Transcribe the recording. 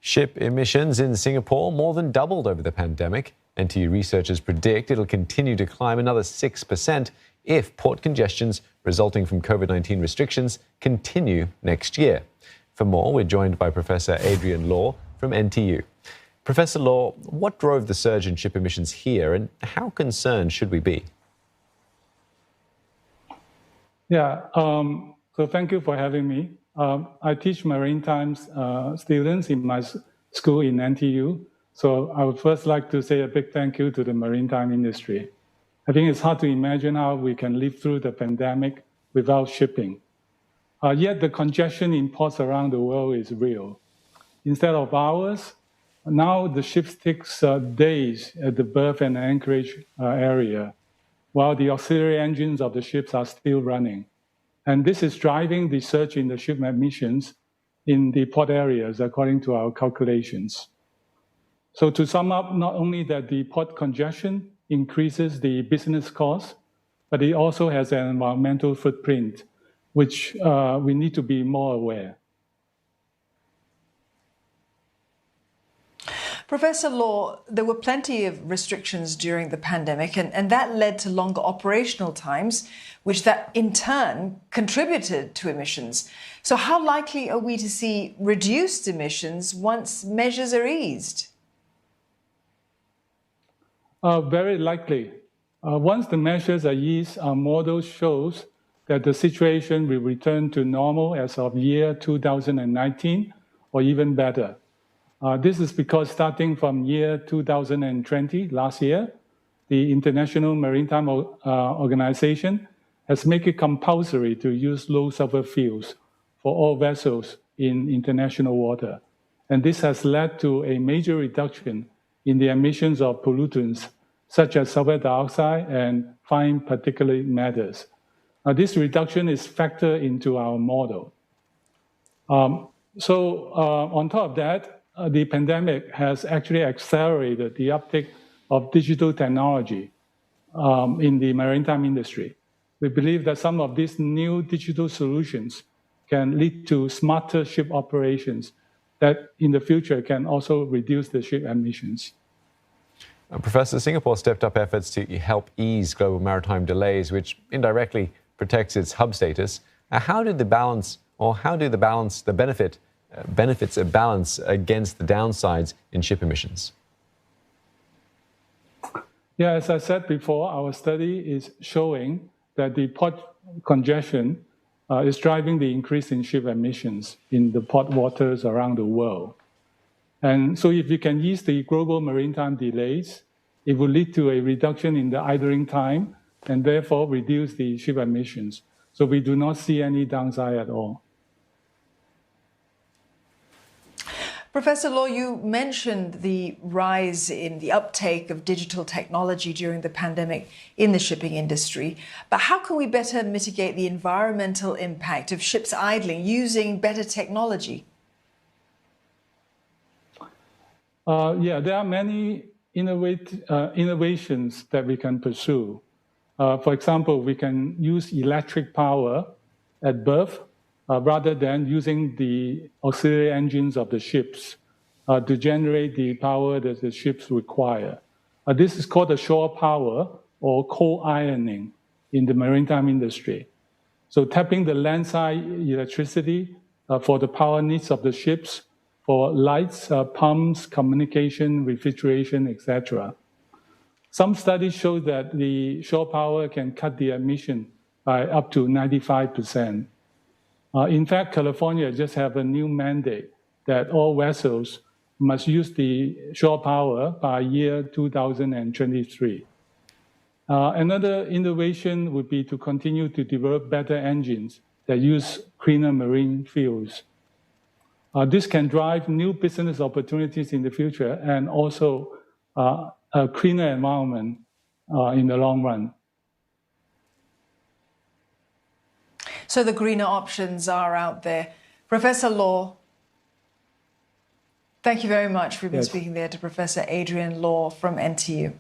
Ship emissions in Singapore more than doubled over the pandemic. NTU researchers predict it'll continue to climb another 6% if port congestions resulting from COVID-19 restrictions continue next year. For more, we're joined by Professor Adrian Law from NTU. Professor Law, what drove the surge in ship emissions here, and how concerned should we be? So thank you for having me. I teach maritime students in my school in NTU. So I would first like to say a big thank you to the maritime industry. I think it's hard to imagine how we can live through the pandemic without shipping. Yet the congestion in ports around the world is real. Instead of hours, now the ships takes days at the berth and anchorage area, while the auxiliary engines of the ships are still running. And this is driving the surge in the ship emissions in the port areas, according to our calculations. So to sum up, not only that the port congestion increases the business cost, but it also has an environmental footprint, which we need to be more aware. Professor Law, there were plenty of restrictions during the pandemic, and that led to longer operational times, which that in turn contributed to emissions. So how likely are we to see reduced emissions once measures are eased? Very likely. Once the measures are eased, our model shows that the situation will return to normal as of year 2019, or even better. This is because starting from year 2020, last year, the International Maritime Organization has made it compulsory to use low sulfur fuels for all vessels in international water. And this has led to a major reduction in the emissions of pollutants such as sulfur dioxide and fine particulate matters. This reduction is factored into our model. On top of that, the pandemic has actually accelerated the uptake of digital technology in the maritime industry. We believe that some of these new digital solutions can lead to smarter ship operations that in the future can also reduce the ship emissions. Professor, Singapore stepped up efforts to help ease global maritime delays, which indirectly protects its hub status. How do the benefits balance against the downsides in ship emissions? Yeah, as I said before, our study is showing that the port congestion is driving the increase in ship emissions in the port waters around the world. And so if we can ease the global maritime delays, it will lead to a reduction in the idling time and therefore reduce the ship emissions. So we do not see any downside at all. Professor Law, you mentioned the rise in the uptake of digital technology during the pandemic in the shipping industry. But how can we better mitigate the environmental impact of ships idling using better technology? There are many innovations that we can pursue. For example, we can use electric power at berth rather than using the auxiliary engines of the ships to generate the power that the ships require. This is called the shore power or coal ironing in the maritime industry. So tapping the landside electricity for the power needs of the ships, for lights, pumps, communication, refrigeration, etc. Some studies show that the shore power can cut the emission by up to 95%. In fact, California just have a new mandate that all vessels must use the shore power by year 2023. Another innovation would be to continue to develop better engines that use cleaner marine fuels. This can drive new business opportunities in the future and also a cleaner environment in the long run. So the greener options are out there. Professor Law, thank you very much. We've been speaking there to Professor Adrian Law from NTU.